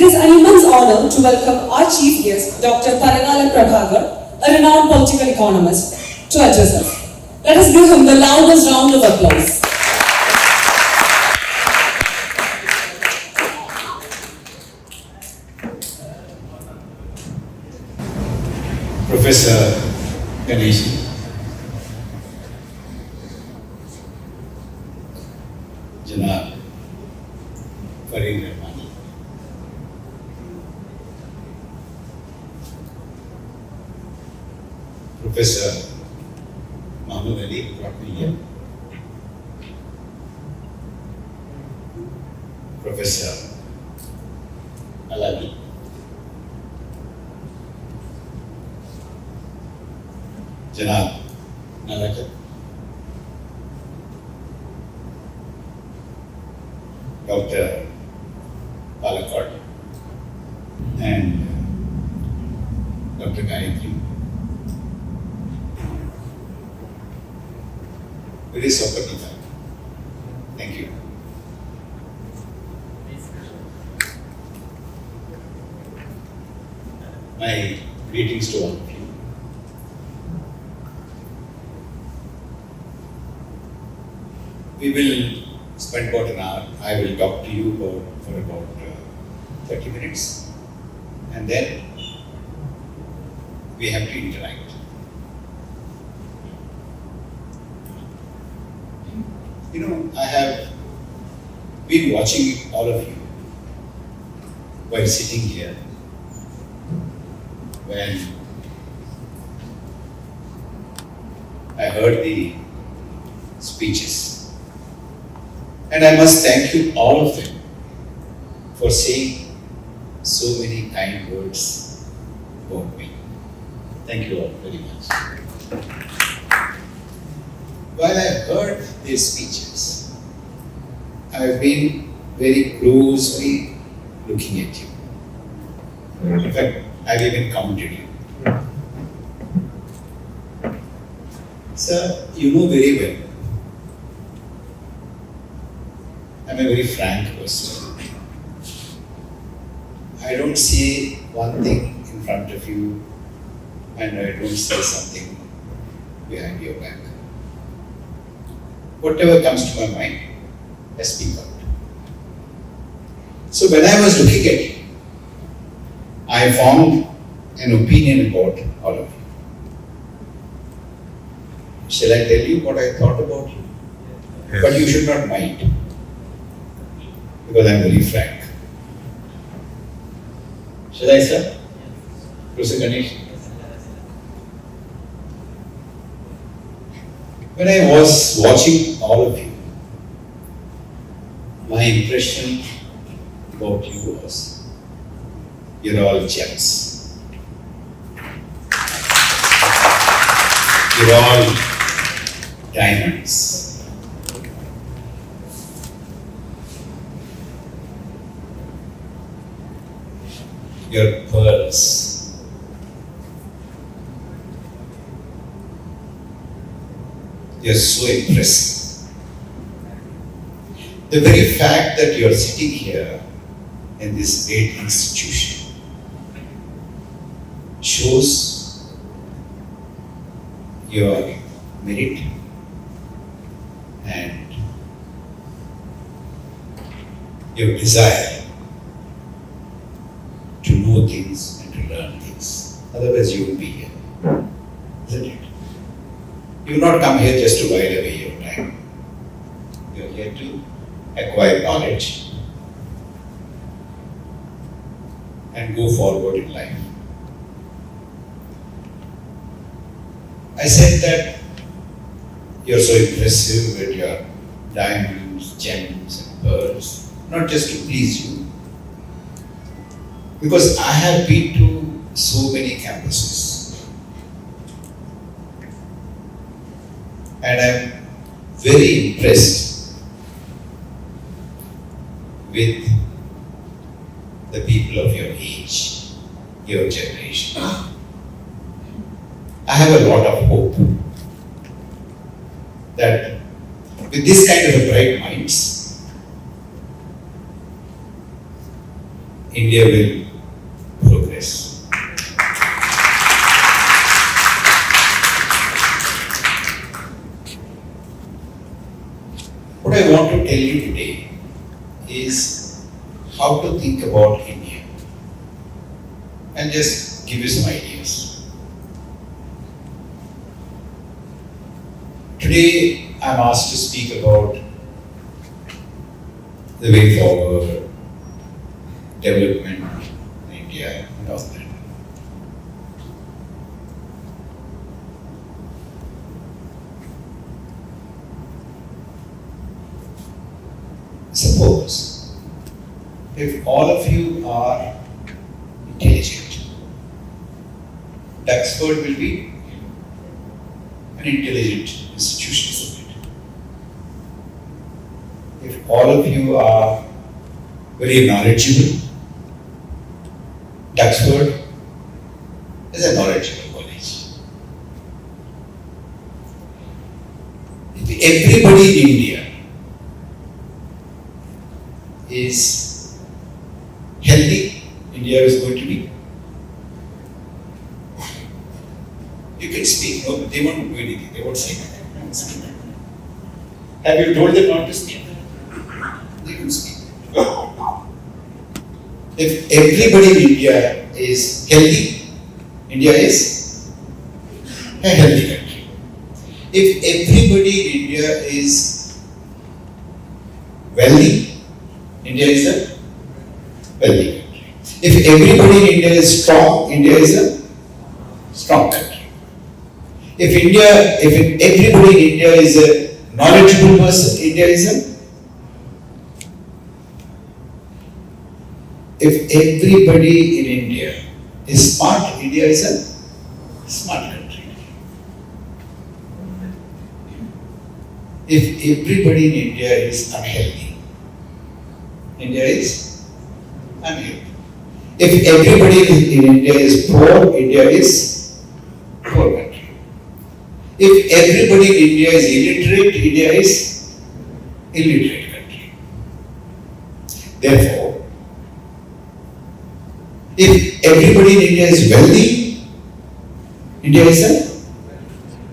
is an immense honor to welcome our chief guest, Dr. Parakala Prabhakar, a renowned political economist, to address us. Let us give him the loudest round of applause. Professor Ganesh, Janab Farid Rahmani, Professor Muhammad Ali brought me here, Professor Alabi, Janab Nalakat, Dr. Parakala and Dr. Gayatri. Very Sokatita. Thank you. My greetings to all of you. We will spend about an hour. I will talk to you for about 30 minutes, and then we have to interact. You know, I have been watching all of you while sitting here when I heard the speeches. And I must thank you, all of them, for saying so many kind words about me. Thank you all very much. While I heard their speeches, I have been very closely looking at you. In fact, I've even counted you. Sir, you know very well, I'm a very frank person. I don't say one thing in front of you and I don't say something behind your back. Whatever comes to my mind, I speak out. So when I was looking at you, I formed an opinion about all of you. Shall I tell you what I thought about you? Yes. But you should not mind, because I am very frank. Shall I, sir? Professor Ganesh? When I was watching all of you, my impression about you was, you're all gems. You're all diamonds. You're pearls. You're so impressive. The very fact that you're sitting here in this great institution shows your merit and your desire to know things and to learn things. Otherwise you will be here. Isn't it? You will not come here just to while away your time. You are here to acquire knowledge and go forward in life. I said that you're so impressive with your diamonds, gems and pearls, not just to please you, because I have been to so many campuses and I'm very impressed with the people of your age, your generation. I have a lot of hope that with this kind of a bright minds, India will progress. What I want to tell you today is how to think about India and just give you some ideas. Today I am asked to speak about the way forward, development in India and all that. Suppose if all of you are intelligent, Oxford will be an intelligent institution, isn't it? If all of you are very knowledgeable, Oxford is a knowledgeable college. If everybody in India is healthy, India is going to be. You can speak, no, they won't do anything, they won't say anything. Have you told them not to speak? They can speak. If everybody in India is healthy, India is a healthy country. If everybody in India is wealthy, India is a wealthy country. If everybody in India is strong, India is a strong country. If everybody in India is a knowledgeable person, India is a. If everybody in India is smart, India is a smart country. If everybody in India is unhealthy, India is unhealthy. If everybody in India is poor, India is poor country. If everybody in India is illiterate, India is illiterate country. Therefore, if everybody in India is wealthy, India is a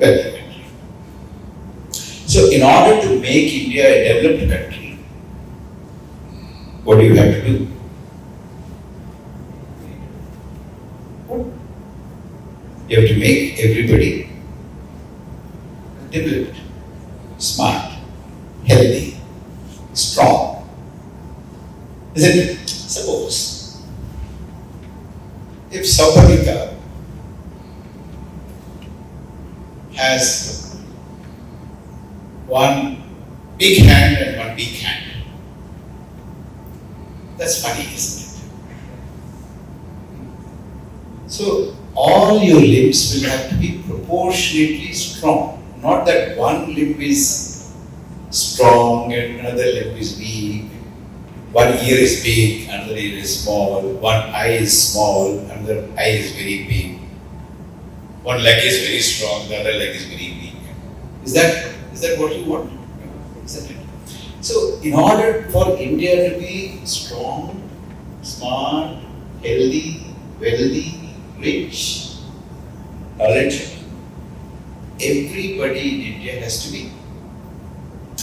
wealthy country. So, in order to make India a developed country, what do you have to do? You have to make everybody developed, smart, healthy, strong. Isn't it? Suppose if South Africa has one big hand and one big hand, that's funny, isn't it? So all your limbs will have to be proportionately strong. Not that one limb is strong and another limb is weak. One ear is big, another ear is small. One eye is small, another eye is very big. One leg is very strong, the other leg is very weak. Is that what you want? No, isn't it? So, in order for India to be strong, smart, healthy, wealthy, rich, knowledgeable, everybody in India has to be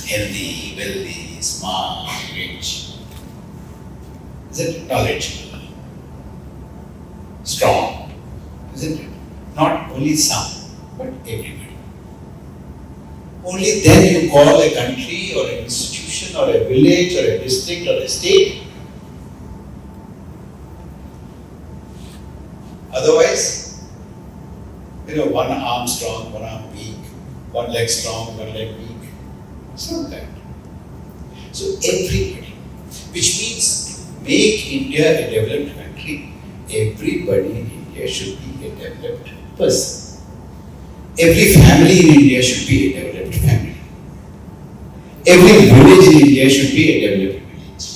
healthy, wealthy, smart, rich. Isn't it? Knowledgeable, strong, isn't it? Not only some, but everybody. Only then you call a country or an institution or a village or a district or a state. Otherwise, one arm strong, one arm weak, one leg strong, one leg weak. It's not that. So everybody, which means make India a developed country, everybody in India should be a developed person. Every family in India should be a developed family. Every village in India should be a developed village.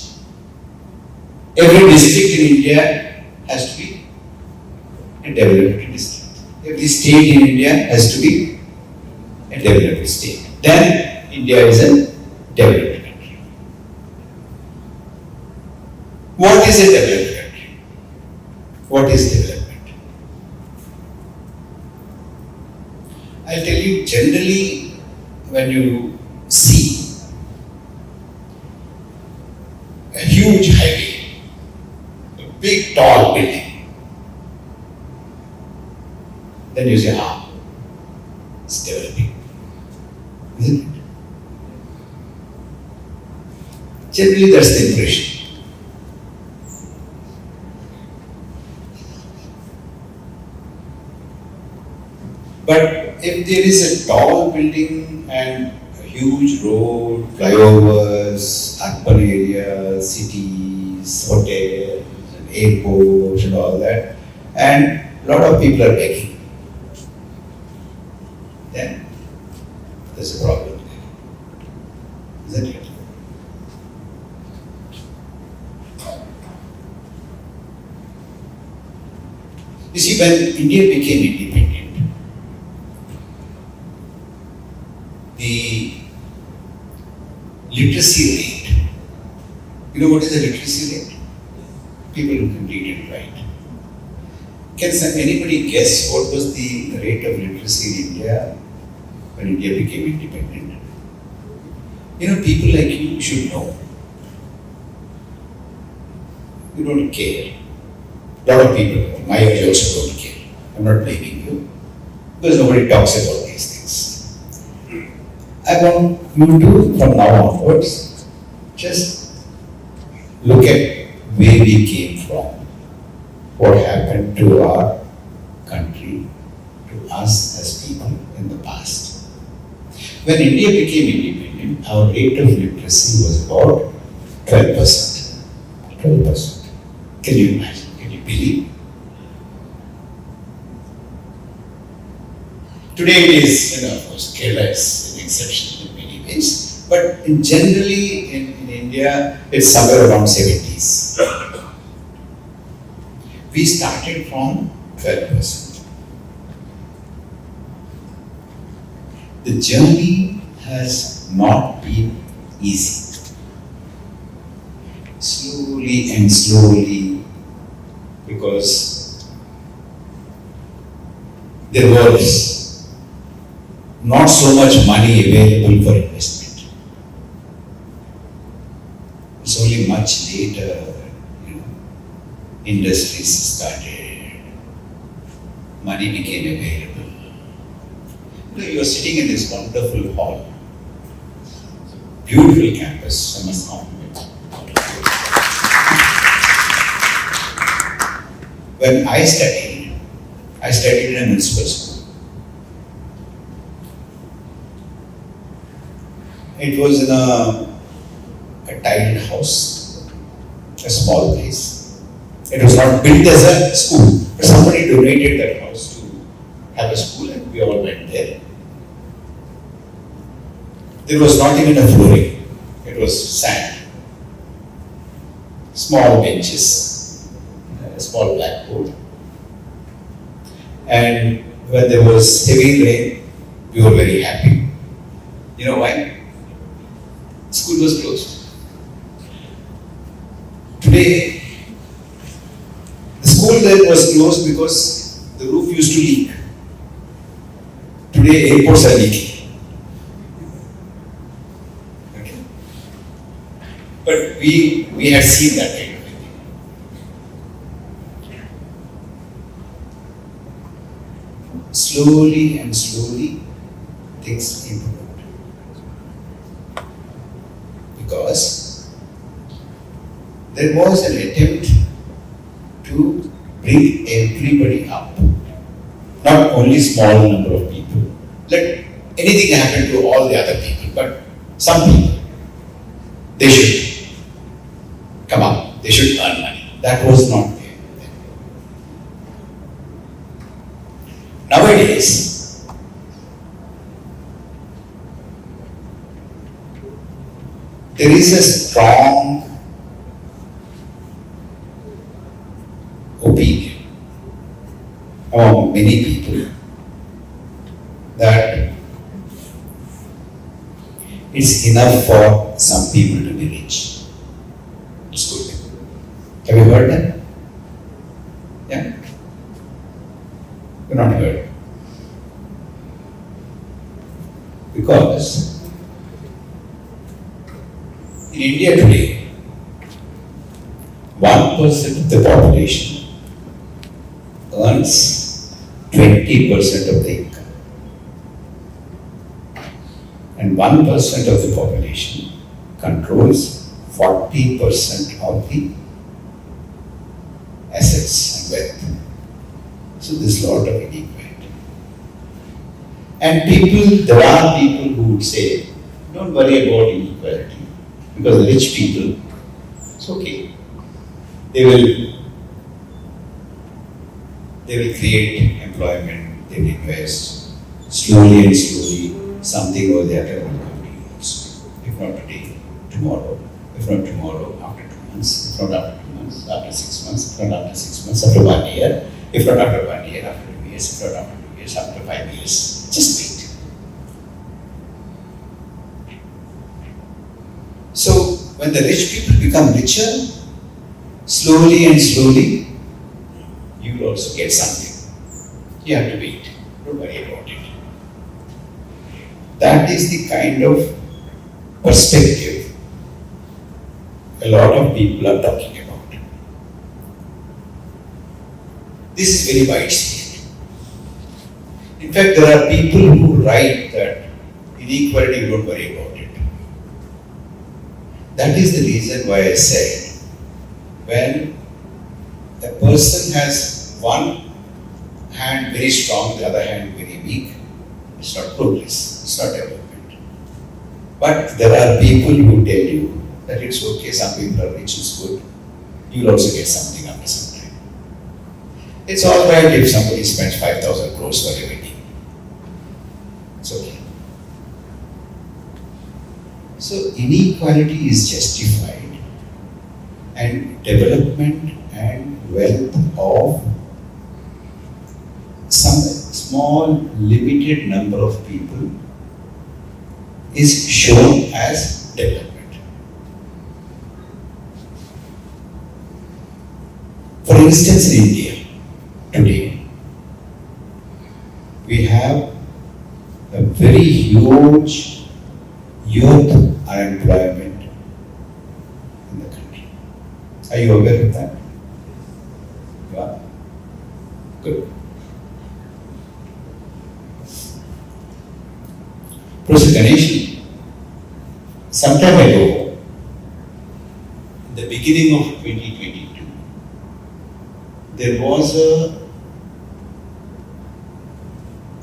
Every district in India has to be a developed district. Every state in India has to be a developed state. Then India is a developed country. What is a developed country? what is development? I'll tell you, generally, when you see a huge highway, a big tall building, then you say, it's developing. Isn't it? Generally, that's the impression. But if there is a tall building and a huge road, flyovers, urban areas, cities, hotels, and airports and all that, and a lot of people are begging, then there's a problem there. Isn't it? You see, when India became independent, the literacy rate, you know what is the literacy rate? People who can read and write. Can anybody guess what was the rate of literacy in India when India became independent? You know, people like you should know. You don't care. A lot of people, my age also don't care. I'm not blaming you, because nobody talks about these things. I want you to, from now onwards, just look at where we came from, what happened to our country, to us as people in the past. When India became independent, our rate of literacy was about 12%. 12%. Can you imagine? Can you believe? Today it is, of course, Kerala is an exception in many ways, but generally in India, it's somewhere around 70s. We started from 12%. The journey has not been easy. Slowly and slowly, because there was not so much money available for investment. It's only much later, industries started, money became available. You are sitting in this wonderful hall, beautiful campus, I must compliment. When I studied in a municipal school. It was in a tiled house, a small place. It was not built as a school, but somebody donated that house to have a school and we all went there. There was not even a flooring, it was sand. Small benches, a small blackboard. And when there was heavy rain, we were very happy. You know why? School was closed. Today, the school then was closed because the roof used to leak. Today, airports are leaking. Okay. But we had seen that kind of thing. Slowly and slowly, things improved. Because there was an attempt to bring everybody up, not only small number of people. Let anything happen to all the other people, but some people, they should come up, they should earn money. That was not there. Nowadays, there is a strong opinion among many people that it's enough for some people to be rich. It's good. Have you heard that? Yeah? You've not heard. Because in India today, 1% of the population earns 20% of the income. And 1% of the population controls 40% of the assets and wealth. So there's a lot of inequality. And there are people who would say, don't worry about inequality, because the rich people, it's okay. They will create employment, they will invest, slowly and slowly, something or the other will come to you also. If not today, tomorrow. If not tomorrow, after 2 months. If not after 2 months, after 6 months. If not after 6 months, after 1 year. If not after 1 year, after 2 years. If not after 2 years, after 5 years. Just wait. So, when the rich people become richer, slowly and slowly, you will also get something. You have to wait. Don't worry about it. That is the kind of perspective a lot of people are talking about. This is very widespread. In fact, there are people who write that inequality, don't worry about it. That is the reason why I said, when a person has one hand very strong, the other hand very weak, it's not progress, it's not development. But there are people who tell you that it's okay, some people are rich, it's good. You will also get something after some time. It's all right if somebody spends 5,000 crores for a wedding. It's okay. So inequality is justified, and development and wealth of some small limited number of people is shown as development. For instance, in India today, we have a very huge youth unemployment in the country. Are you aware of that? You are? Good. Professor Ganesh, some time ago, in the beginning of 2022, there was a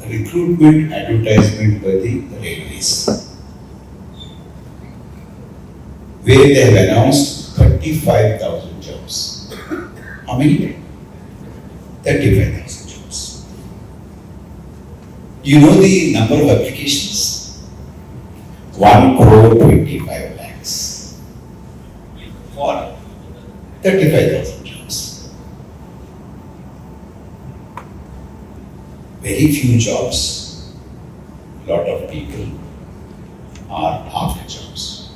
recruitment advertisement by the railways, where they have announced 35,000 jobs. How many? 35,000 jobs. You know the number of applications? 1 crore 25 lakhs for 35,000 jobs. Very few jobs, lot of people are after jobs.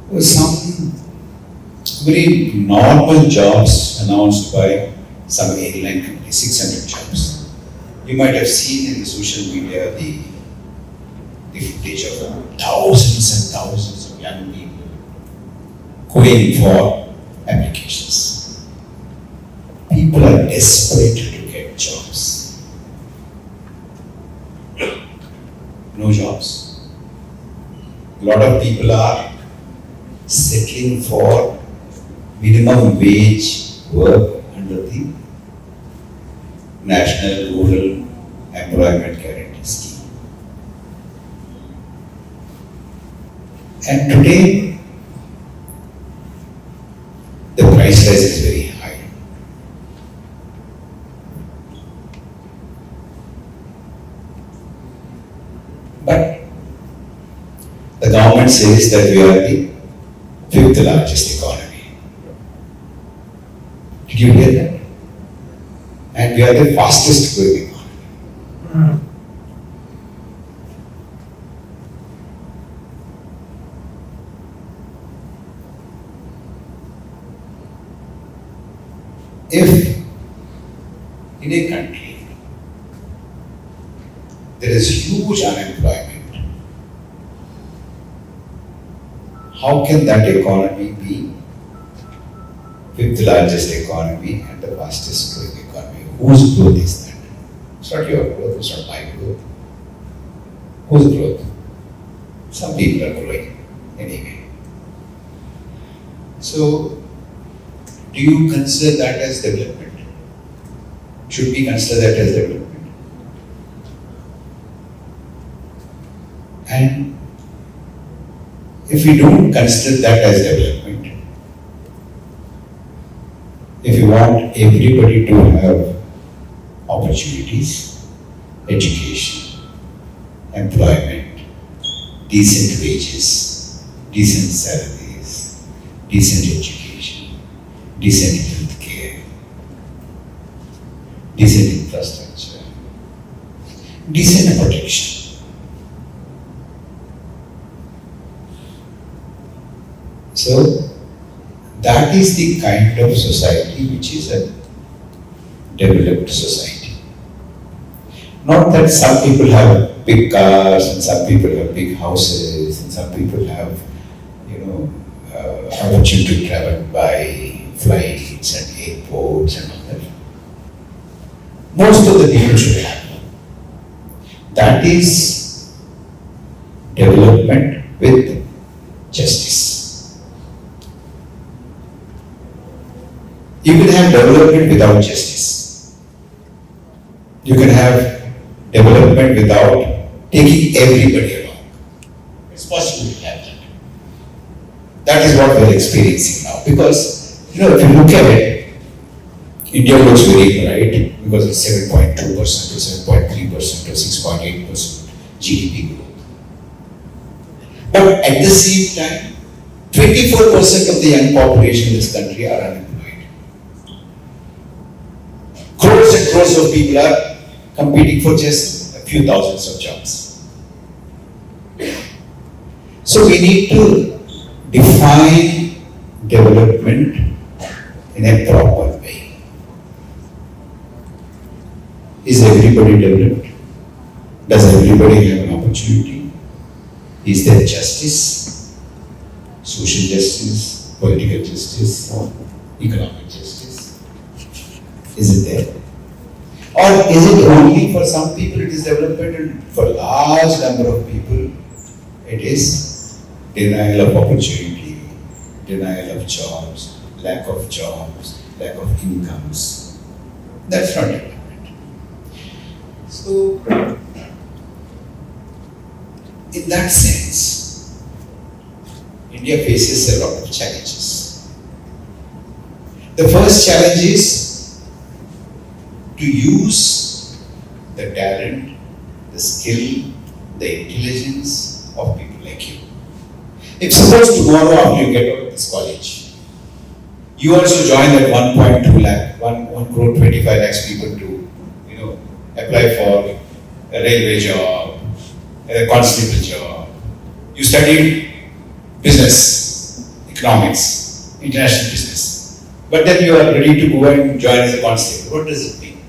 There were some very normal jobs announced by some airline company, 600 jobs. You might have seen in the social media the footage of thousands and thousands of young people going for applications. People are desperate to get jobs. No jobs. A lot of people are settling for minimum wage work under the National Rural Employment Guarantee Scheme. And today, the price rise is very high. But the government says that we are the 5th largest economy. Did you hear that? And we are the fastest growing economy. If in a country there is huge unemployment, how can that economy be fifth largest economy and the fastest growing economy? Whose growth is that? It's not your growth, it's not my growth. Whose growth? Some people are growing anyway. So, do you consider that as development? Should we consider that as development? And if we don't consider that as development, if you want everybody to have opportunities, education, employment, decent wages, decent salaries, decent education, decent health care, decent infrastructure, decent protection. So, that is the kind of society which is a developed society. Not that some people have big cars and some people have big houses and some people have, opportunity to travel by flights and airports and all that. Most of the people should have. That is development with justice. You can have development without justice. You can have development without taking everybody along. It's possible to have that. That is what we are experiencing now. Because, if you look at it, India looks very bright because it's 7.2% to 7.3% to 6.8% GDP growth. But at the same time, 24% of the young population in this country are unemployed. Crores and crores of people are competing for just a few thousands of jobs. So we need to define development in a proper way. Is everybody developed? Does everybody have an opportunity? Is there justice? Social justice, political justice, economic justice? Is it there? Or is it only for some people it is development and for a large number of people it is denial of opportunity, denial of jobs, lack of incomes? That's not development. So, in that sense, India faces a lot of challenges. The first challenge is to use the talent, the skill, the intelligence of people like you. If suppose tomorrow after you get out of this college, you also join that 1.2 lakh, 1 crore 25 lakhs people to, apply for a railway job, a constable job. You studied business, economics, international business, but then you are ready to go and join as a constable. What does it mean?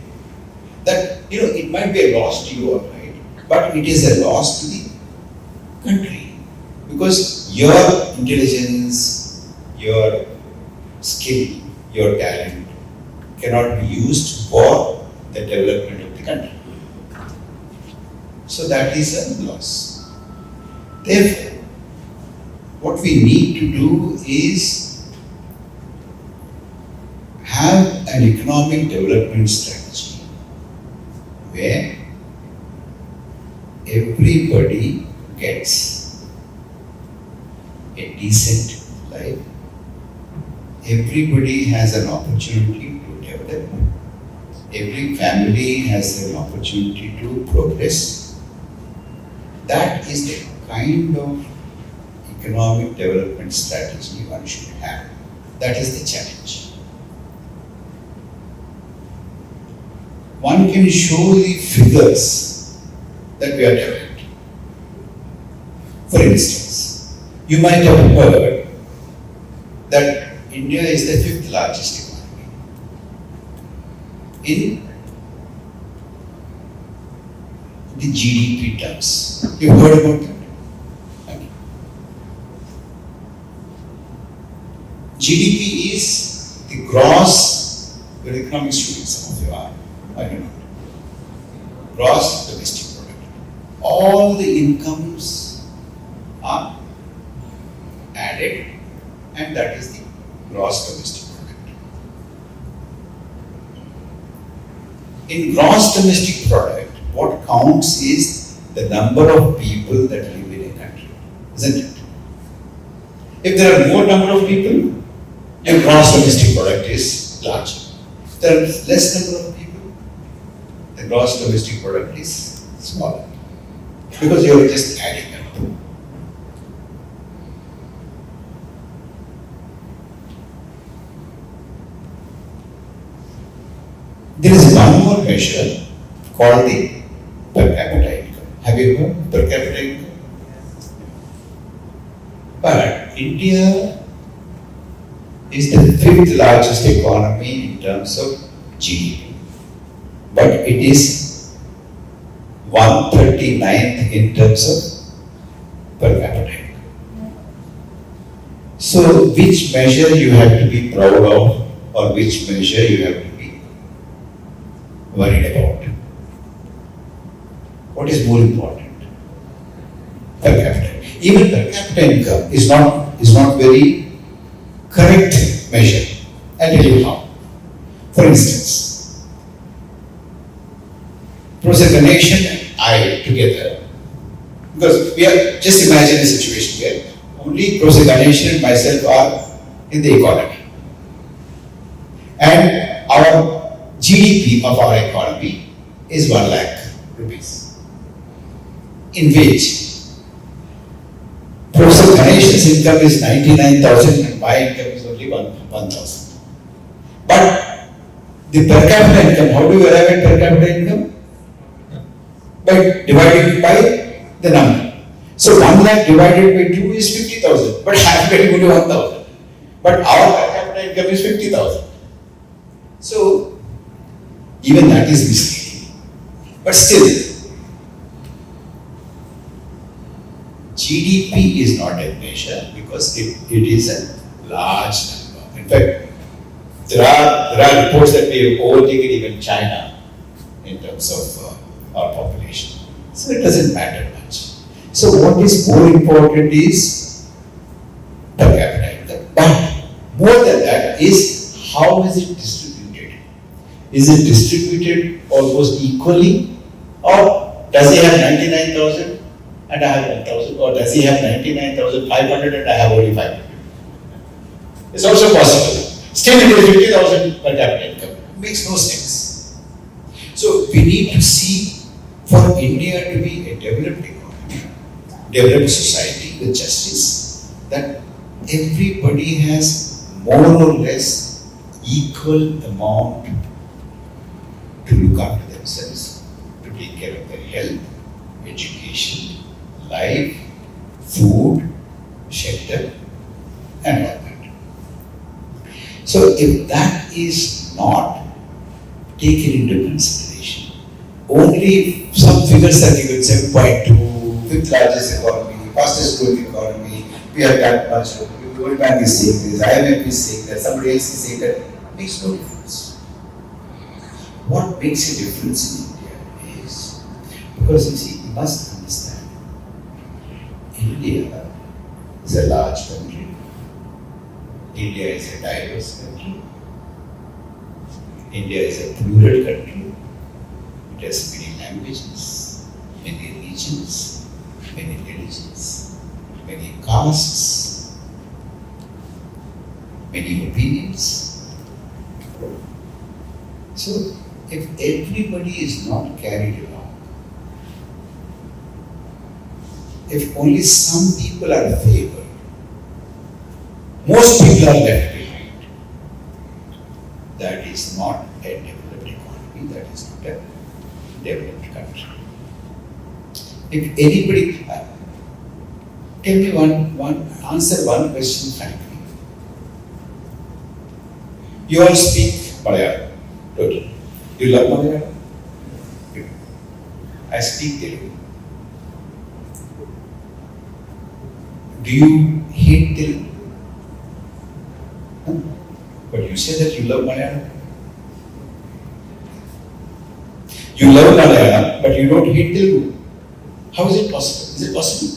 That, it might be a loss to you, all right, but it is a loss to the country. Because your intelligence, your skill, your talent cannot be used for the development of the country. So that is a loss. Therefore, what we need to do is have an economic development strategy where everybody gets a decent life. Everybody has an opportunity to develop. Every family has an opportunity to progress. That is the kind of economic development strategy one should have. That is the challenge. One can show the figures that we are developed. For instance, you might have heard that India is the 5th largest economy. in the GDP terms. You heard about that? Okay. GDP is the gross, you're economic students, some of you are, I don't know. Gross domestic product. All the incomes are added, and that is the gross domestic product. In gross domestic product, what counts is the number of people that live in a country, isn't it? If there are more number of people, your gross domestic product is larger. If there is less number of people, the gross domestic product is smaller. Because you are just adding up. There is one more measure called the per capita income. Have you heard of per capita income? But India is the fifth largest economy in terms of GDP. But it is 139th in terms of per capita income. So which measure you have to be proud of, or which measure you have to be worried about? What is more important? Per capita. Even per capita income is not very correct measure. I'll tell you how. For instance, Professor Ganesh and I together, because we are, just imagine a situation where only Professor Ganesh and myself are in the economy. And our GDP of our economy is 1 lakh rupees. In which Professor Ganesh's income is 99,000 and my income is only 1,000. But the per capita income, how do you arrive at per capita income? By dividing it by the number. So 1 lakh divided by 2 is 50,000, but I am getting only 1,000. But our per capita income is 50,000. So even that is misleading. But still, GDP is not a measure because it is a large number. In fact, there are reports that we have overtaken even China in terms of our population. So it doesn't matter much. So what is more important is per capita income. But more than that is how is it distributed? Is it distributed almost equally, or does he have 99,000 and I have 1,000, or does he have 99,500 and I have only 500? It's also possible. Still it is 50,000 per capita income. It makes no sense. So we need to see, for India to be a developed economy, developed society with justice, that everybody has more or less equal amount to look after themselves, to take care of their health, education, life, food, shelter, and all that. So if that is not taken into consideration, only some figures are given, 7.2, fifth largest economy, fastest growing economy, we have that much, the World Bank is saying this, IMF is saying that, somebody else is saying that, makes no difference. What makes a difference in India is, because you see, you must understand, India is a large country. India is a diverse country. India is a plural country. It has many languages, many regions, many religions, many castes, many opinions. So, if everybody is not carried along, if only some people are favored, most people are left behind, that is not a developed economy, that is not a developed country. If anybody, tell me answer one question frankly. You all speak Malayalam, totally. You love Malayalam? I speak Telugu. Do you hate Telugu? No. But you say that you love Malayalam. You love Malayalam, but you don't hate Telugu. How is it possible? Is it possible?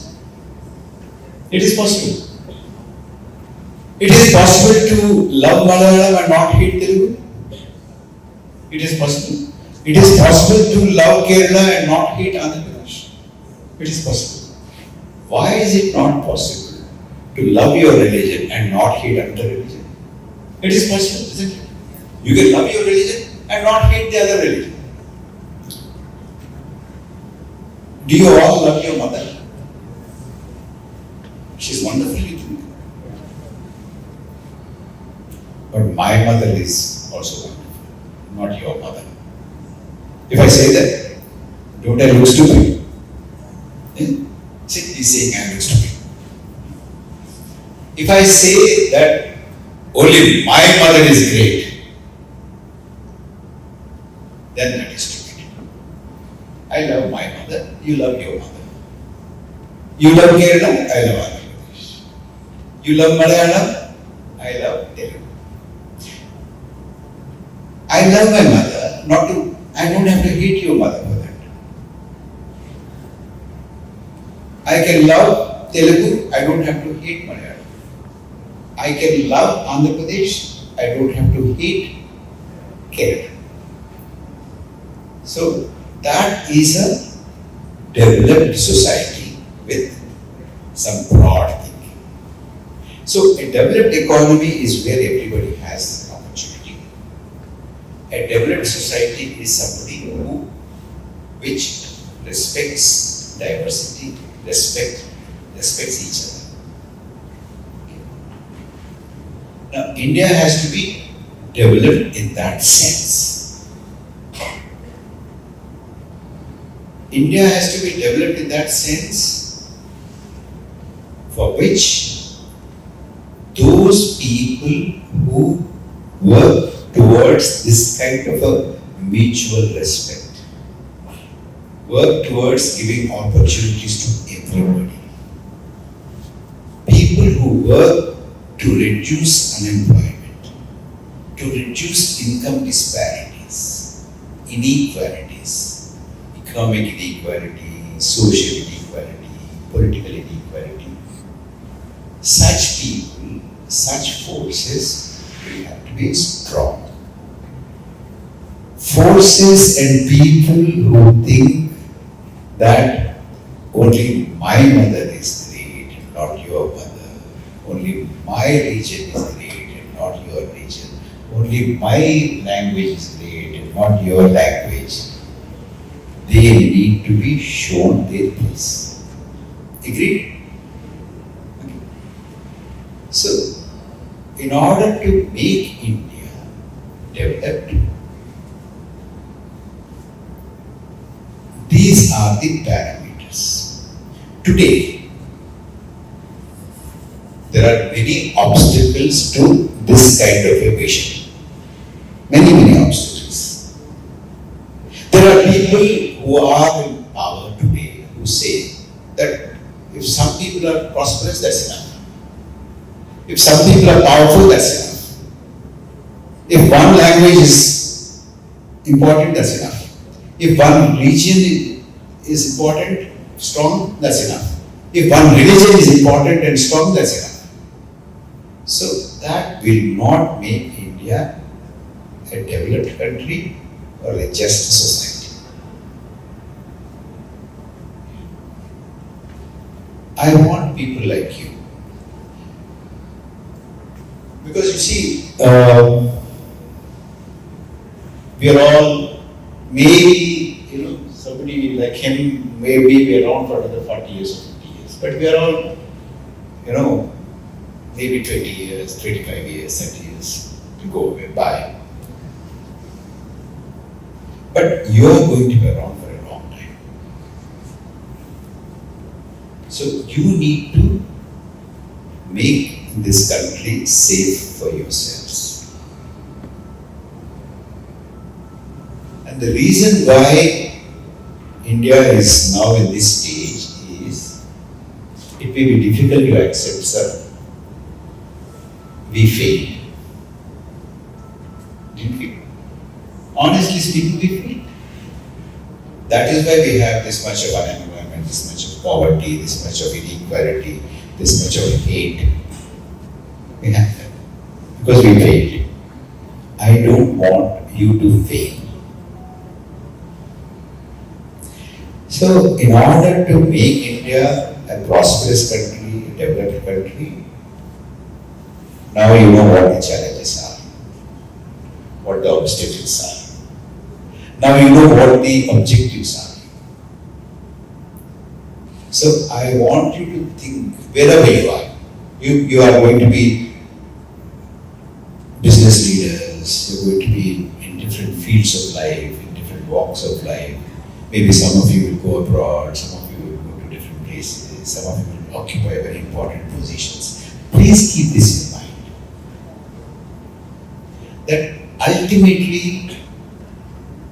It is possible. It is possible to love Malayalam and not hate Telugu. It is possible. It is possible to love Kerala and not hate Andhra Pradesh. It is possible. Why is it not possible to love your religion and not hate another religion? It is possible, isn't it? You can love your religion and not hate the other religion. Do you all love your mother? She's wonderful, you think. But my mother is also wonderful, not your mother. If I say that, don't I look stupid? Yeah? See, he's saying I look stupid. If I say that only my mother is great, then that is stupid. I love my mother, you love your mother. You love Kerala, I love Andhra Pradesh. You love Malayalam, I love Telugu. I love my mother, I don't have to hate your mother for that. I can love Telugu, I don't have to hate Malayalam. I can love Andhra Pradesh, I don't have to hate Kerala. So that is a developed society with some broad thinking. So a developed economy is where everybody has an opportunity. A developed society is somebody which respects diversity, respects each other. Now, India has to be developed in that sense. India has to be developed in that sense for which those people who work towards this kind of a mutual respect, work towards giving opportunities to everybody. People who work to reduce unemployment, to reduce income disparities, inequalities, economic inequality, social inequality, political inequality. Such people, such forces will have to be strong. Forces and people who think that only my mother is great, not your mother, only my region is great and not your region, only my language is great and not your language. They need to be shown their place. Agreed? Okay. So, in order to make India developed, these are the parameters. Today, there are many obstacles to this kind of a vision. Many obstacles. There are people who are in power today who say that if some people are prosperous, that's enough. If some people are powerful, that's enough. If one language is important, that's enough. If one region is important, strong, that's enough. If one religion is important and strong, that's enough. So that will not make India a developed country or a just society. I want people like you. Because you see, we are all, maybe, somebody like him may be around for another 40 years or 50 years. But we are all, maybe 20 years, 25 years, 30 years to go by. But you are going to be around for a long time. So you need to make this country safe for yourselves. And the reason why India is now in this stage is, it may be difficult to accept, sir, we failed. Didn't we? Honestly speaking, we failed. That is why we have this much of unemployment, this much of poverty, this much of inequality, this much of hate. We have that. Because we failed. I don't want you to fail. So, in order to make India a prosperous country, a developed country, now you know what the challenges are, what the obstacles are. Now you know what the objectives are. So I want you to think wherever you are. You are going to be business leaders, you're going to be in different fields of life, in different walks of life. Maybe some of you will go abroad, some of you will go to different places, some of you will occupy very important positions. Please keep this in mind. That ultimately,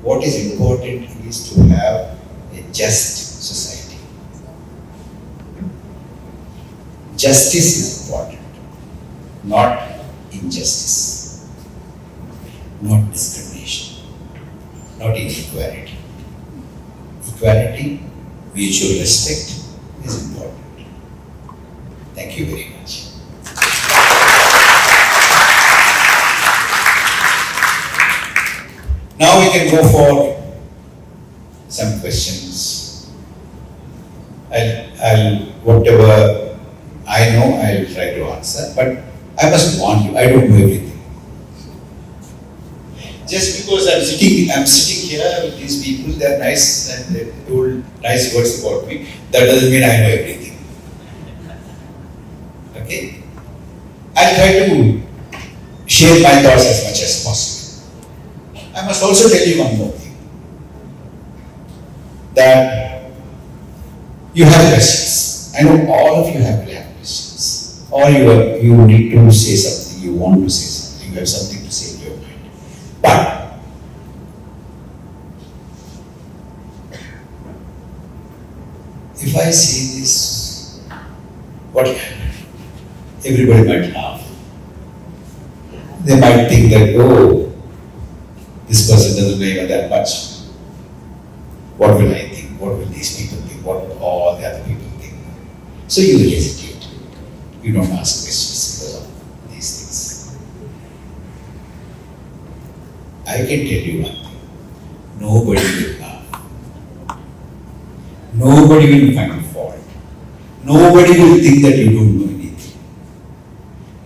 what is important is to have a just society. Justice is important, not injustice, not discrimination, not inequality. Equality, mutual respect is important. Thank you very much. Now we can go for some questions. I'll whatever I know, I'll try to answer, but I must warn you, I don't know everything. Just because I'm sitting here with these people, they're nice and they told nice words about me, that doesn't mean I know everything. Okay? I'll try to share my thoughts as much as possible. I must also tell you one more thing. That you have questions. I know all of you have questions. Or you need to say something, you want to say something, you have something to say in your mind. But if I say this, what will happen? Everybody might laugh. They might think that, oh, this person doesn't know even that much. What will I think? What will these people think? What will all the other people think? So you will hesitate. You don't ask questions because of these things. I can tell you one thing. Nobody will laugh. Nobody will find fault. Nobody will think that you don't know anything.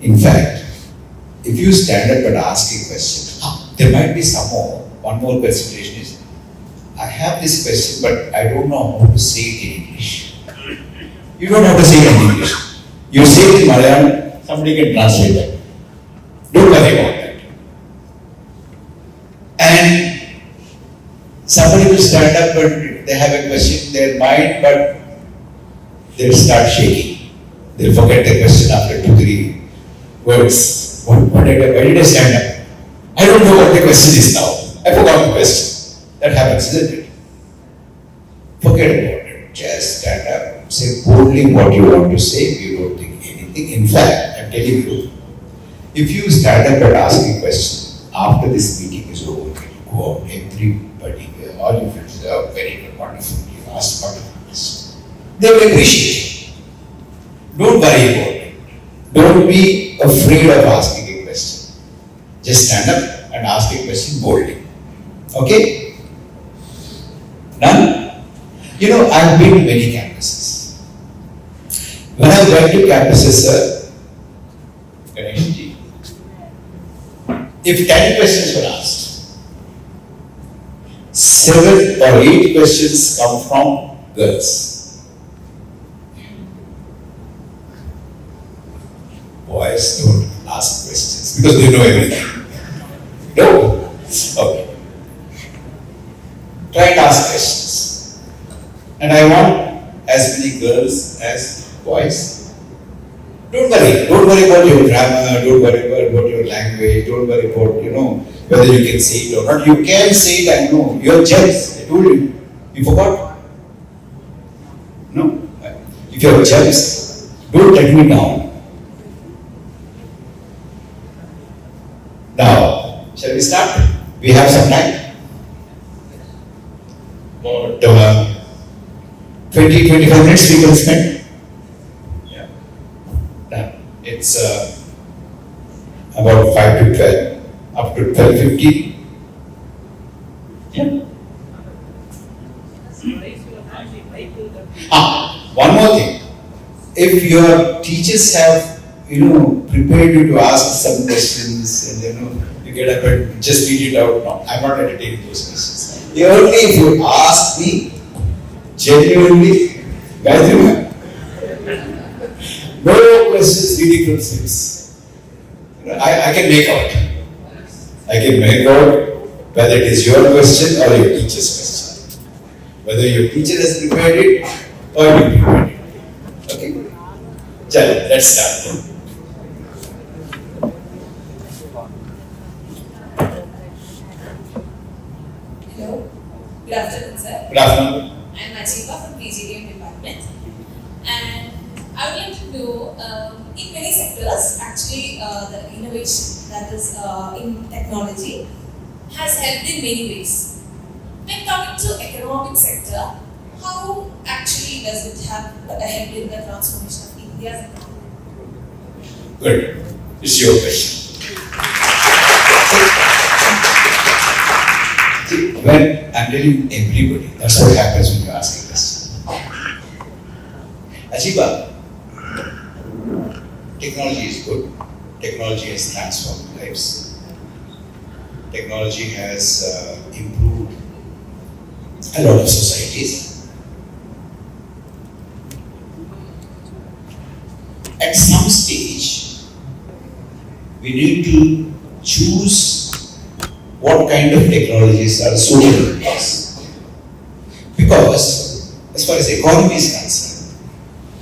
In fact, if you stand up and ask a question, there might be some more. One more presentation is, I have this question, but I don't know how to say it in English. You don't have to say it in English. You say it in Malayalam, somebody can translate that. Don't worry about that. And somebody will stand up and they have a question in their mind, but they'll start shaking. They'll forget the question after 2-3 words. Why did I stand up? I don't know what the question is now. I forgot the question. That happens, isn't it? Forget about it. Just stand up, say boldly what you want to say. You don't think anything. In fact, I'm telling you, if you stand up and ask a question after this meeting is over, you go out, everybody, all you friends are very good, wonderful. You ask wonderful questions. They will appreciate it. Don't worry about it. Don't be afraid of asking a question. Just stand up and ask a question boldly. Okay? None? You know, I've been to many campuses. When I went to campuses, sir, Ganeshji, if 10 questions were asked, 7 or 8 questions come from girls. Boys don't ask questions because they know everything. No? Okay. Try and ask questions. And I want as many girls as boys. Don't worry about your grammar, don't worry about your language, don't worry about, whether you can say it or not. You can say it, I know. You're jealous, I told you. You forgot? No. If you're jealous, don't let me down. Now, shall we start? We have some time. About 20-25 minutes we can spend. Yeah. Now, it's about 5 to 12, up to 12:50. Yeah. One more thing. If your teachers have, prepared you to ask some questions and you get up and just read it out, no, I'm not entertaining those questions. Only if you ask me genuinely, Gayatri, no questions reading from slips. I can make out. I can make out whether it is your question or your teacher's question. Whether your teacher has prepared it or you prepared it. Okay? Chalo, let's start. Hello. Good afternoon, sir. Good afternoon. I'm Ajiba from PGDM department, and I would like to know, in many sectors, actually, the innovation that is in technology has helped in many ways. When coming to economic sector, how actually does it have helped in the transformation of India's economy? Good. It's your question. See, when I'm telling everybody, that's what happens when you're asking this. Ajiba, technology is good. Technology has transformed lives. Technology has improved a lot of societies. At some stage, we need to choose what kind of technologies are suitable to us. Because, as far as economy is concerned,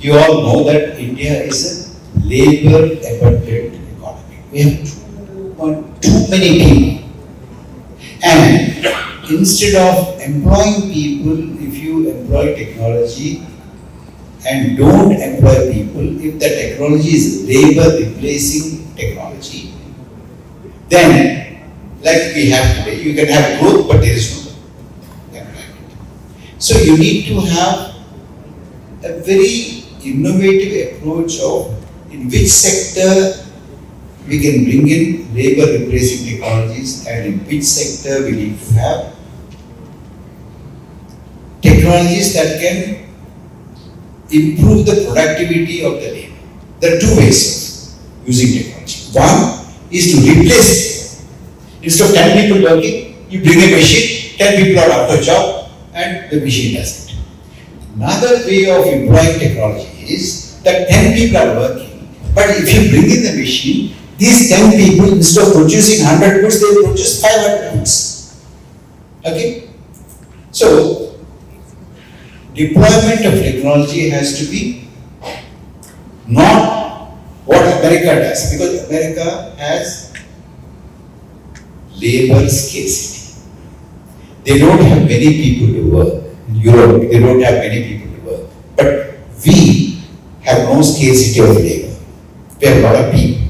you all know that India is a labor-abundant economy. We have too many people. And instead of employing people, if you employ technology and don't employ people, if the technology is labor replacing technology, then like we have today, you can have growth, but there is no employment. So you need to have a very innovative approach of in which sector we can bring in labor replacing technologies and in which sector we need to have technologies that can improve the productivity of the labor. There are two ways of using technology. One is to replace it. Instead of 10 people working, you bring a machine, 10 people are out of job, and the machine does it. Another way of employing technology is that 10 people are working, but if you bring in the machine, these 10 people, instead of producing 100 goods, they produce 500 goods. Okay? So, deployment of technology has to be not what America does, because America has labor scarcity. They don't have many people to work. In Europe, they don't have many people to work. But we have no scarcity of labor. We have a lot of people.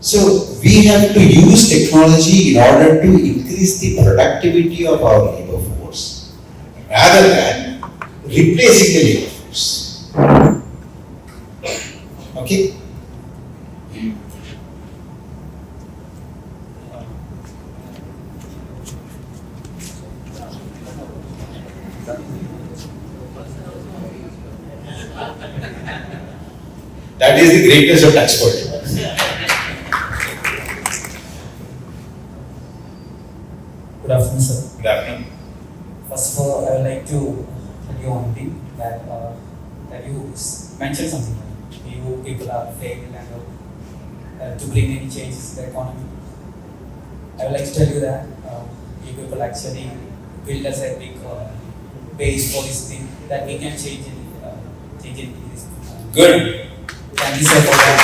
So we have to use technology in order to increase the productivity of our labor force, rather than replacing the labor force. Okay? That is the greatness of touchpoint. Good afternoon, sir. Good afternoon. First of all, I would like to tell you one thing that you mentioned something. You people are failed and to bring any changes in the economy. I would like to tell you that you people actually build us a big base for this thing that we can change in this. Good. Thank you, sir, for that.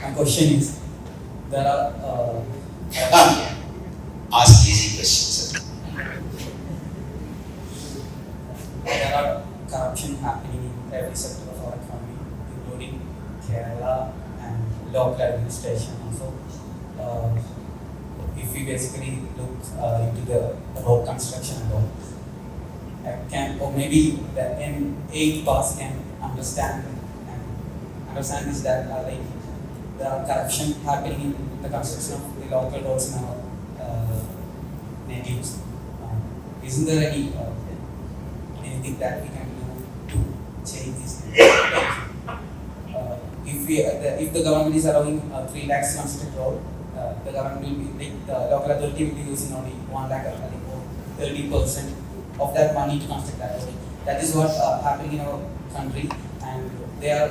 My question is, there are Ask easy questions, sir. there are corruption happening in every sector of our economy, including Kerala and local administration also. If we basically look into the road construction and all, or maybe the M8 pass can understand is that like the corruption happening in the construction of the local roads in our natives. Isn't there anything that we can do to change this? If the government is allowing 3 lakhs to construct road, the government will be like the local authority will be using only 1 lakh or 30% of that money to construct that road. That is what happening in our country, and they are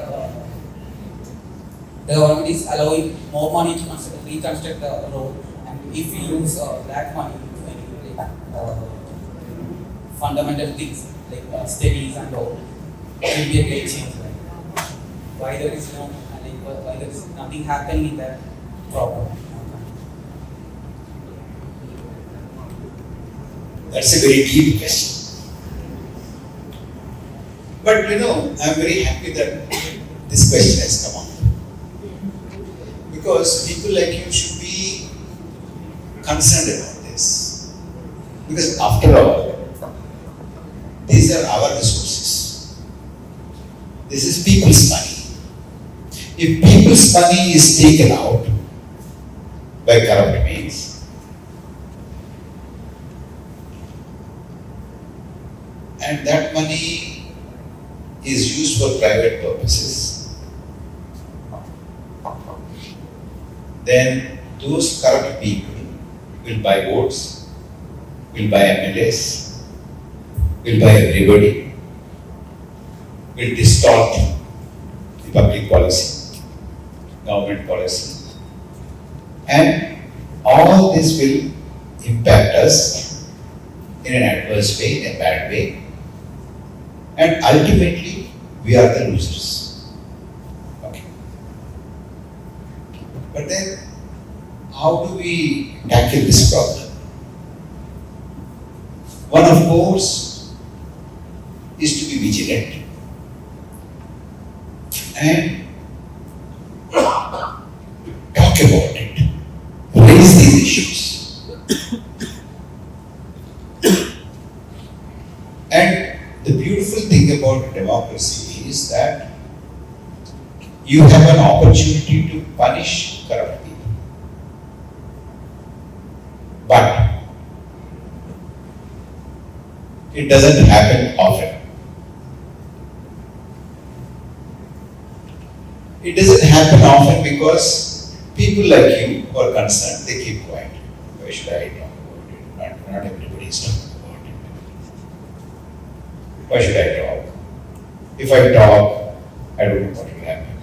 the government is allowing more money to reconstruct the road, and if we use that money to any fundamental things like studies and all, it will be a great change. Right? Why there is why there is nothing happening in that problem? That's a very deep question. But I'm very happy that this question has come up. Because people like you should be concerned about this. Because after all, these are our resources. This is people's money. If people's money is taken out by corrupt means, and that money is used for private purposes, then those corrupt people will buy votes, will buy MLAs, will buy everybody, will distort the public policy, government policy, and all this will impact us in an adverse way, in a bad way, and ultimately we are the losers. Okay. But then, how do we tackle this problem? One, of course, is to be vigilant and talk about it, raise these issues. And the beautiful thing about democracy is that you have an opportunity to punish corrupt people. But it doesn't happen often. It doesn't happen often because people like you who are concerned, they keep quiet. Why should I talk about it? Not everybody is talking about it. Why should I talk? If I talk, I don't know what will happen.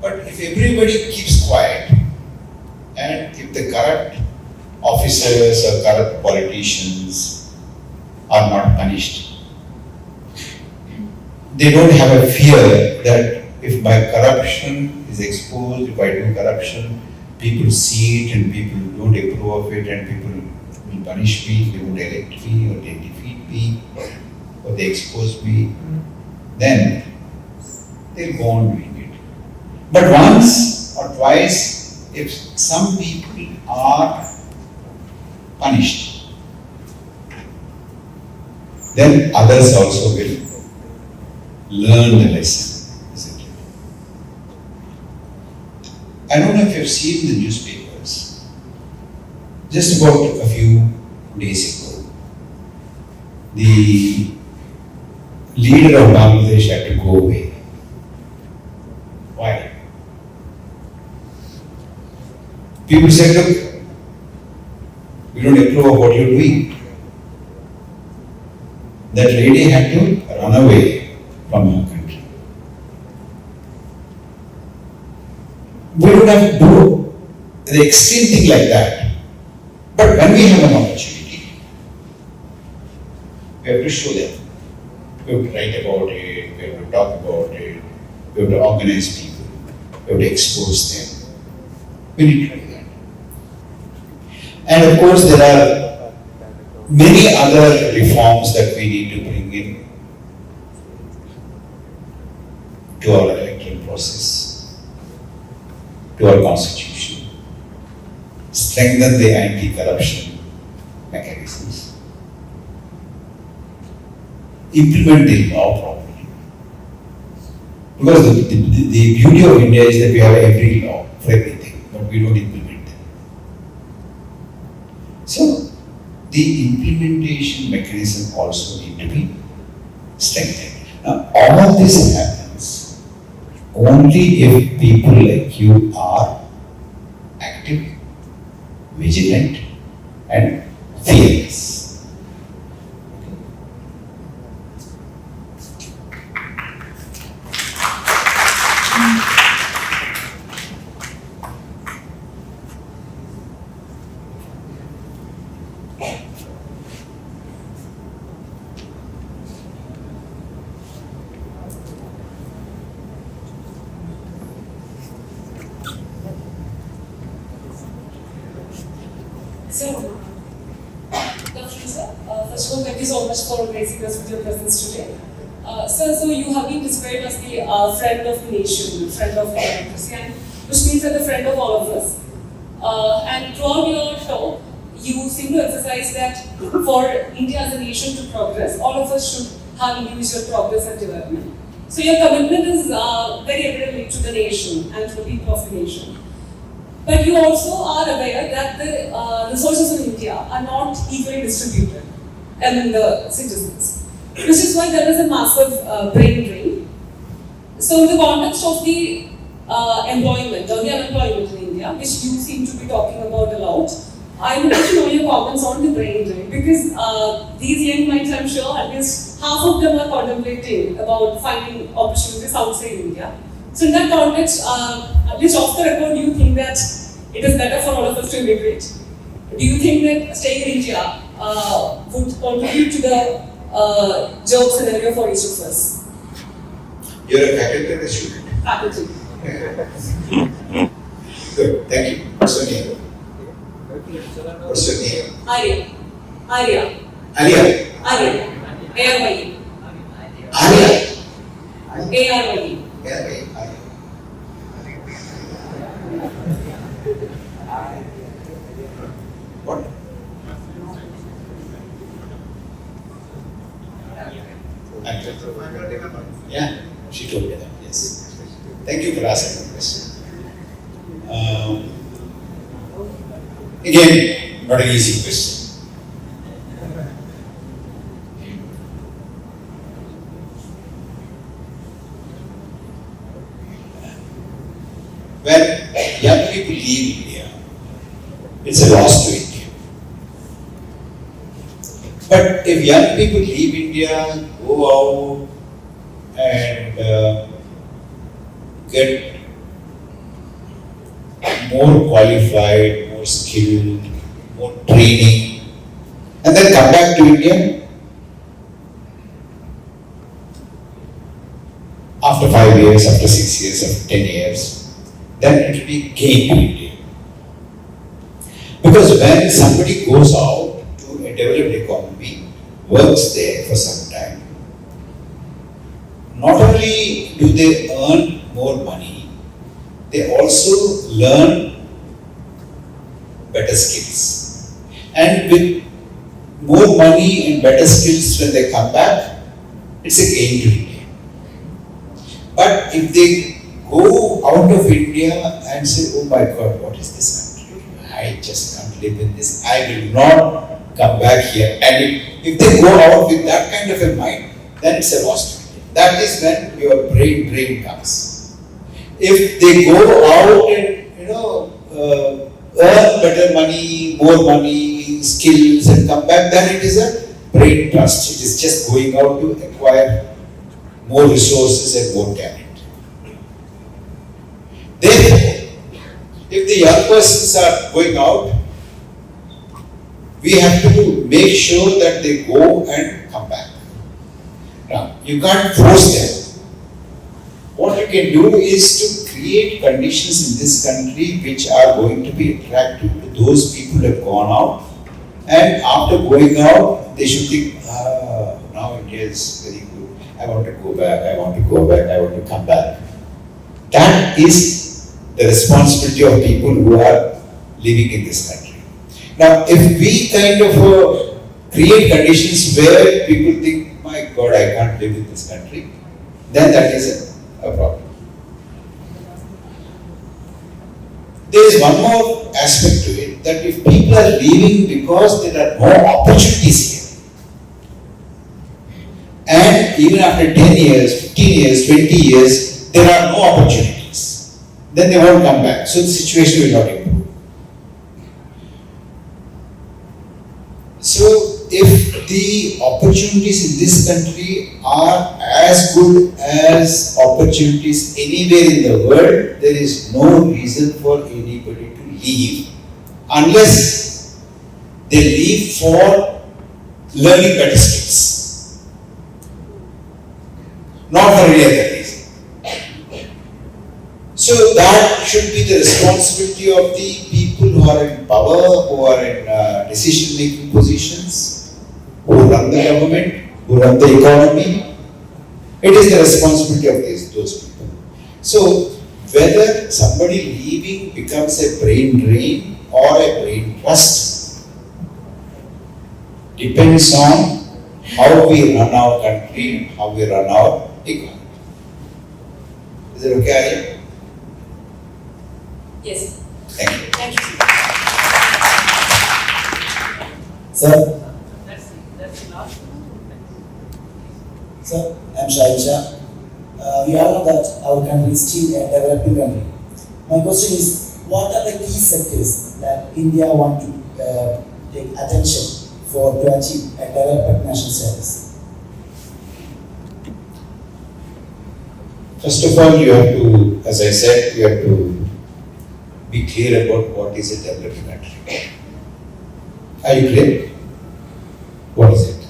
But if everybody keeps quiet, and if the corrupt officers or corrupt politicians are not punished, they don't have a fear that if my corruption is exposed, if I do corruption, people see it and people don't approve of it and people will punish me, they won't elect me or they defeat me or they expose me, then they'll go on doing it. But once or twice, if some people are punished, then others also will learn the lesson, isn't it? I don't know if you've seen the newspapers. Just about a few days ago, the leader of Bangladesh had to go away. Why? People said, look, we don't approve of what you're doing. That lady had to run away from our country. We don't have to do the extreme thing like that. But when we have an opportunity, we have to show them. We We have to write about it, we have to talk about it, we have to organize people, we have to expose them. We need to do that. And of course, there are many other reforms that we need to bring in to our electoral process, to our constitution, strengthen the anti-corruption mechanisms, implement the law properly. Because the beauty of India is that we have every law for everything, but we don't implement them. So, the implementation mechanism also need to be strengthened. Now, all this happens only if people like you are active, vigilant, and fearless. So, Dr. Sir, first of all, thank you so much for gracing us with your presence today. Sir, so you have been described as the friend of the nation, friend of democracy, and which means that the friend of all of us. And throughout your talk, you seem to emphasize that for India as a nation to progress, all of us should have individual progress and development. So your commitment is very evident to the nation and to the people of the nation. But you also are aware that the resources in India are not equally distributed among the citizens, which is why there is a massive brain drain. So in the context of the employment or the unemployment in India, which you seem to be talking about a lot, I would like to know your comments on the brain drain, because these young minds, I'm sure, at least half of them are contemplating about finding opportunities outside India. So in that context, at least off the record, do you think that it is better for all of us to immigrate? Do you think that staying in India would contribute to the job scenario for each of us? You're a faculty or a student? Faculty. Good, thank you. What's your name? What's your name? Arya. Arya. Arya. Arya. A-R-Y-E. Arya. A-R-Y-E. Arya. What? Yeah, she told me that, yes. Thank you for asking the question. Again, not an easy question. When young people leave India, it's a loss to India. But if young people leave India, go out and get more qualified, more skilled, more training, and then come back to India after 5 years, after 6 years, after 10 years, then it will be gain to India. Because when somebody goes out to a developed economy, works there for some time, not only do they earn more money, they also learn better skills. And with more money and better skills when they come back, it's a gain to India. But if they go out of India and say, oh my God, what is this country? I just can't live in this. I will not come back here. And if they go out with that kind of a mind, then it's a loss to India. That is when your brain drain comes. If they go out and earn better money, more money, skills, and come back, then it is a brain trust. It is just going out to acquire more resources and more talent. Therefore, if the young persons are going out, we have to make sure that they go and come back. Now, You can't force them. What you can do is to create conditions in this country which are going to be attractive to those people who have gone out. And after going out, they should think, now India is very good. I want to go back, I want to go back, I want to come back. That is the responsibility of people who are living in this country. Now, if we kind of create conditions where people think, my God, I can't live in this country, then that is a problem. There is one more aspect to it, that if people are leaving because there are no opportunities here, and even after 10 years, 15 years, 20 years, there are no opportunities, then they won't come back. So the situation will not improve. So if the opportunities in this country are as good as opportunities anywhere in the world, there is no reason for anybody to leave unless they leave for learning better skills, not for any other reason. So that should be the responsibility of the people who are in power, who are in decision-making positions, who run the government, who run the economy. It is the responsibility of those people. So whether somebody leaving becomes a brain drain or a brain trust depends on how we run our country and how we run our economy. Is it okay, Arya? Yes. Thank you. Thank you. Sir, That's the last one. sir, I'm Shaisha. We all know that our country is still a developing country. My question is, what are the key sectors that India want to take attention for to achieve a developed national status? First of all, you have to, as I said, you have to be clear about what is a developed country. Are you clear? What is it?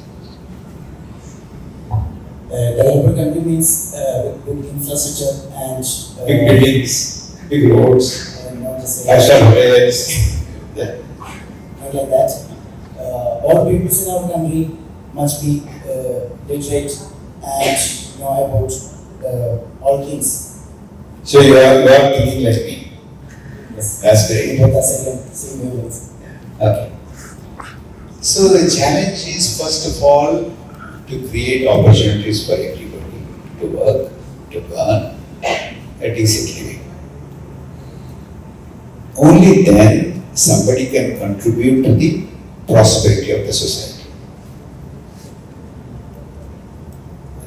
Developed country means good infrastructure and Big buildings, big roads, not just five-star hotels. Yeah. not like that. All people in our country must be literate and know about all things. So you are thinking like me. Yes. That's great. Both are same wavelengths. Okay. So the challenge is first of all to create opportunities for everybody to work, to earn a decent living. Only then somebody can contribute to the prosperity of the society.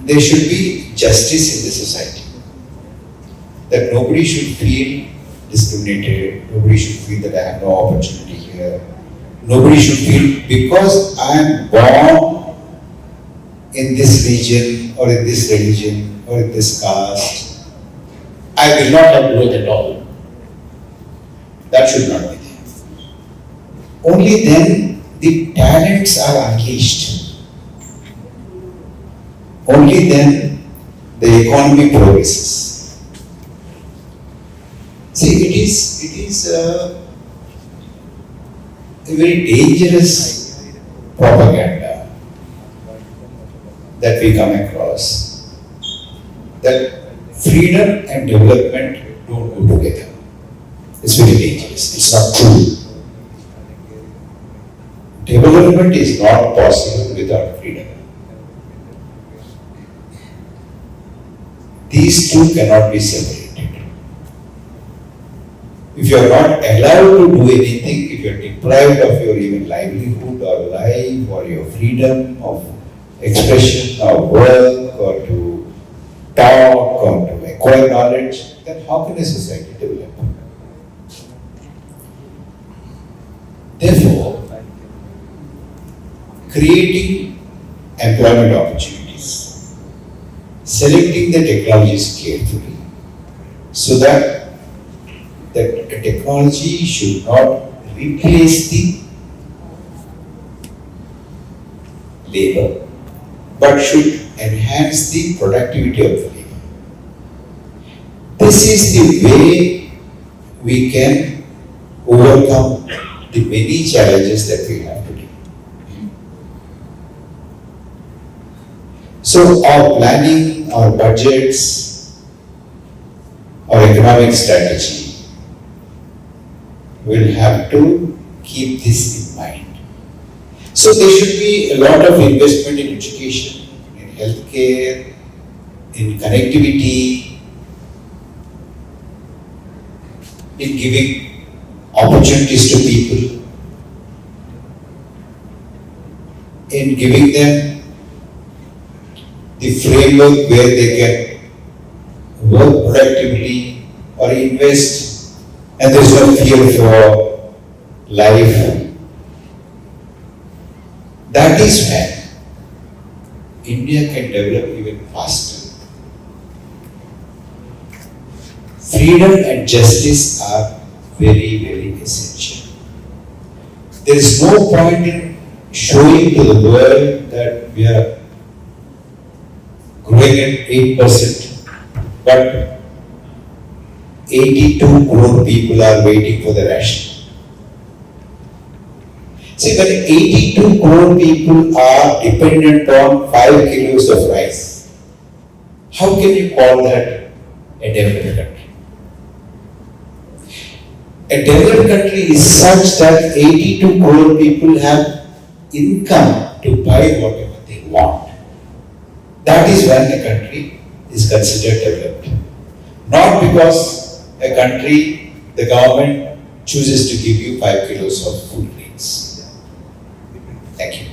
There should be justice in the society. That nobody should feel discriminated, nobody should feel that I have no opportunity here. Nobody should feel because I am born in this region or in this religion or in this caste, I will not have growth at all. That should not be there. Only then the talents are unleashed. Only then the economy progresses. See, it is a very dangerous propaganda that we come across, that freedom and development don't go together. It's very dangerous. It's not true. Development is not possible without freedom. These two cannot be separated. If you are not allowed to do anything, if you are deprived of your even livelihood or life or your freedom of expression or work or to talk or to acquire knowledge, then how can a society develop? Therefore, creating employment opportunities, selecting the technologies carefully so that the technology should not replace the labor but should enhance the productivity of the labor. This is the way we can overcome the many challenges that we have today. So our planning, our budgets, our economic strategy will have to keep this in mind. So there should be a lot of investment in education, in healthcare, in connectivity, in giving opportunities to people, in giving them the framework where they can work productively or invest, and there is no fear for life. That is when India can develop even faster. Freedom and justice are very, very essential. There is no point in showing to the world that we are growing at 8%, but 82 crore people are waiting for the ration. See, when 82 crore people are dependent on 5 kilos of rice, how can you call that a developed country? A developed country is such that 82 crore people have income to buy whatever they want. That is when a country is considered developed. Not because a country, the government chooses to give you 5 kilos of food grains. Thank you.